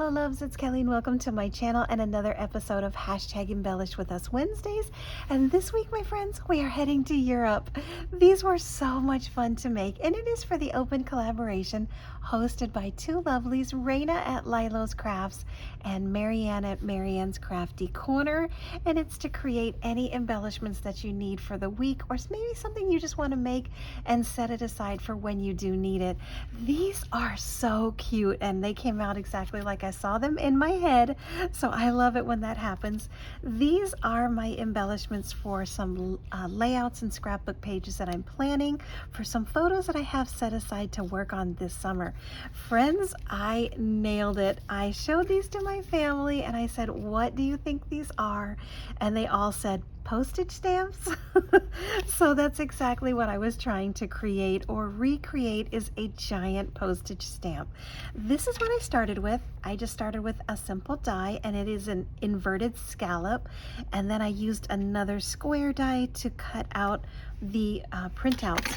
Hello loves, it's Kelly and welcome to my channel and another episode of Hashtag Embellish with Us Wednesdays. And this week, my friends, we are heading to Europe. These were so much fun to make, and it is for the open collaboration hosted by two lovelies, Raina at Lilo's Crafts and Marianne at Marianne's Crafty Corner. And it's to create any embellishments that you need for the week, or maybe something you just want to make and set it aside for when you do need it. These are so cute, and they came out exactly like I saw them in my head, so I love it when that happens. These are my embellishments for some layouts and scrapbook pages that I'm planning, for some photos that I have set aside to work on this summer. Friends, I nailed it. I showed these to my family and I said, what do you think these are? And they all said, postage stamps. So that's exactly what I was trying to create or recreate, is a giant postage stamp. This is what I started with. I just started with a simple die, and it is an inverted scallop, and then I used another square die to cut out the printouts.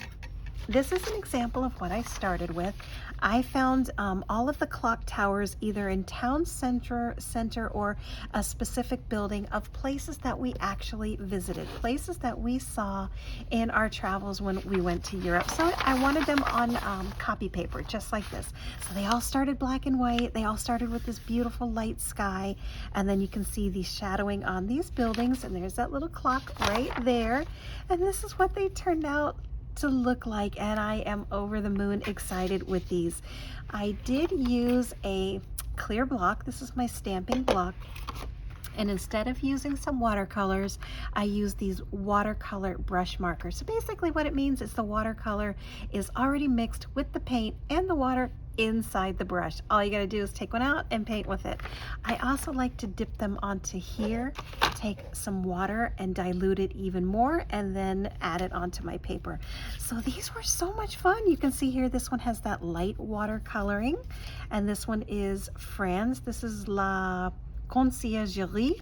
This is an example of what I started with. I found all of the clock towers either in town center or a specific building of places that we actually visited, places that we saw in our travels when we went to Europe. So I wanted them on copy paper, just like this. So they all started black and white. They all started with this beautiful light sky. And then you can see the shadowing on these buildings. And there's that little clock right there. And this is what they turned out to look like, and I am over the moon excited with these. I did use a clear block. This is my stamping block, and instead of using some watercolors, I use these watercolor brush markers. So basically what it means is the watercolor is already mixed with the paint and the water inside the brush. All you gotta do is take one out and paint with it. I also like to dip them onto here, take some water and dilute it even more, and then add it onto my paper. So these were so much fun. You can see here, this one has that light watercoloring, and this one is France. This is La Conciergerie,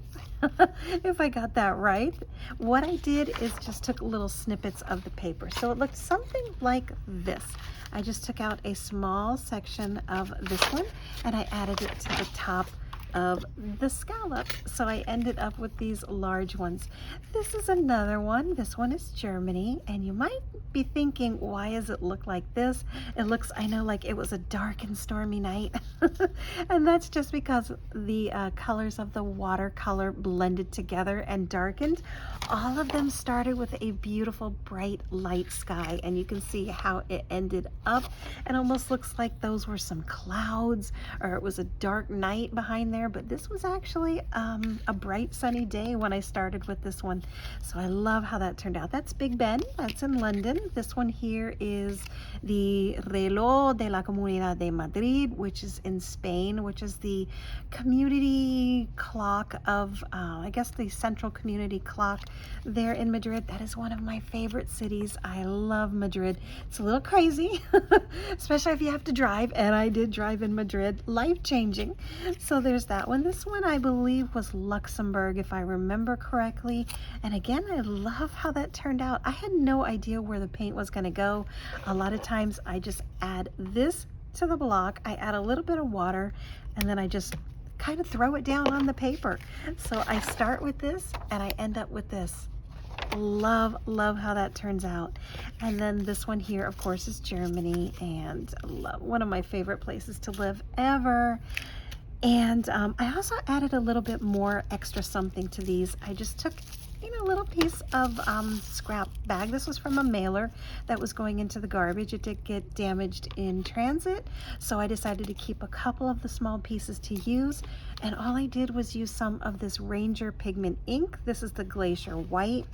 if I got that right. What I did is just took little snippets of the paper. So it looked something like this. I just took out a small section of this one and I added it to the top of the scallop. So I ended up with these large ones. This is another one. This one is Germany, and you might be thinking, why does it look like this? It looks, I know, like it was a dark and stormy night. And that's just because the colors of the watercolor blended together and darkened. All of them started with a beautiful bright light sky, and you can see how it ended up. It almost looks like those were some clouds, or it was a dark night behind there, but this was actually a bright sunny day when I started with this one. So I love how that turned out. That's Big Ben, that's in London. This one here is the Reloj de la Comunidad de Madrid, which is in Spain, which is the community clock of, I guess the central community clock there in Madrid. That is one of my favorite cities. I love Madrid. It's a little crazy, especially if you have to drive, and I did drive in Madrid. Life-changing. So there's that one. This one I believe was Luxembourg, if I remember correctly. And again, I love how that turned out. I had no idea where the paint was going to go. A lot of times I just add this to the block, I add a little bit of water, and then I just kind of throw it down on the paper. So I start with this and I end up with this. Love how that turns out. And then this one here, of course, is Germany, and love, one of my favorite places to live ever. And I also added a little bit more extra something to these. I just took, you know, a little piece of scrap bag. This was from a mailer that was going into the garbage. It did get damaged in transit, so I decided to keep a couple of the small pieces to use. And all I did was use some of this Ranger pigment ink. This is the Glacier White,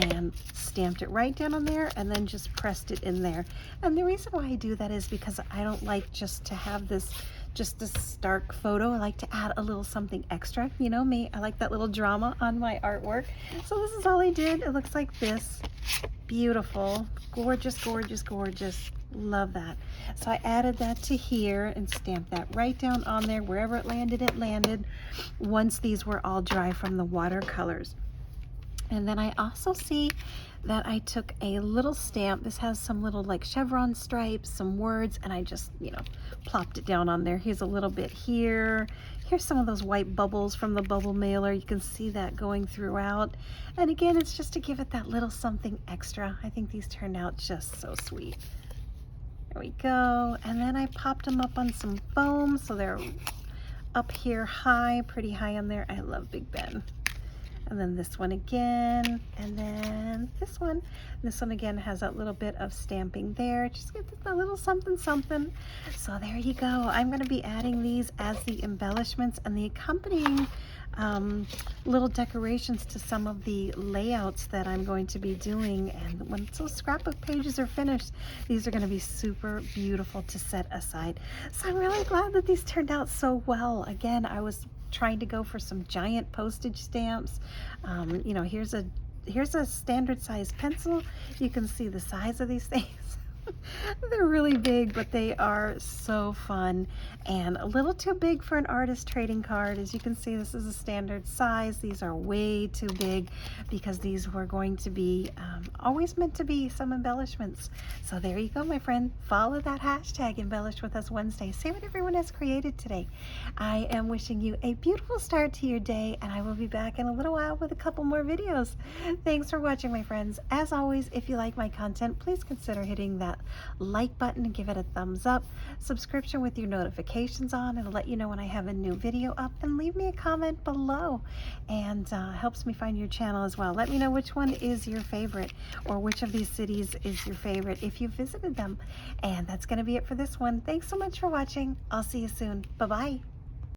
and stamped it right down on there and then just pressed it in there. And the reason why I do that is because I don't like just to have this just a stark photo. I like to add a little something extra. You know me, I like that little drama on my artwork. So this is all I did. It looks like this. Beautiful, gorgeous, gorgeous, gorgeous. Love that. So I added that to here and stamped that right down on there. Wherever it landed once these were all dry from the watercolors. And then I also see that I took a little stamp. This has some little like chevron stripes, some words, and I just, plopped it down on there. Here's a little bit here. Here's some of those white bubbles from the bubble mailer. You can see that going throughout. And again, it's just to give it that little something extra. I think these turned out just so sweet. There we go. And then I popped them up on some foam, so they're up here high, pretty high on there. I love Big Ben. And then this one again, and then this one. This one again has that little bit of stamping there. Just get a little something something. So there you go. I'm going to be adding these as the embellishments and the accompanying little decorations to some of the layouts that I'm going to be doing. And when those scrapbook pages are finished, these are going to be super beautiful to set aside. So I'm really glad that these turned out so well. Again, I was trying to go for some giant postage stamps. Here's a standard size pencil. You can see the size of these things. They're really big, but they are so fun and a little too big for an artist trading card. As you can see, this is a standard size. These are way too big because these were going to be always meant to be some embellishments. So there you go, my friend. Follow that hashtag Embellish With Us Wednesday. See what everyone has created today. I am wishing you a beautiful start to your day, and I will be back in a little while with a couple more videos. Thanks for watching, my friends. As always, if you like my content, please consider hitting that like button and give it a thumbs up. Subscription with your notifications on. It'll let you know when I have a new video up, and leave me a comment below, and helps me find your channel as well. Let me know which one is your favorite, or which of these cities is your favorite if you visited them. And that's going to be it for this one. Thanks so much for watching. I'll see you soon. Bye-bye.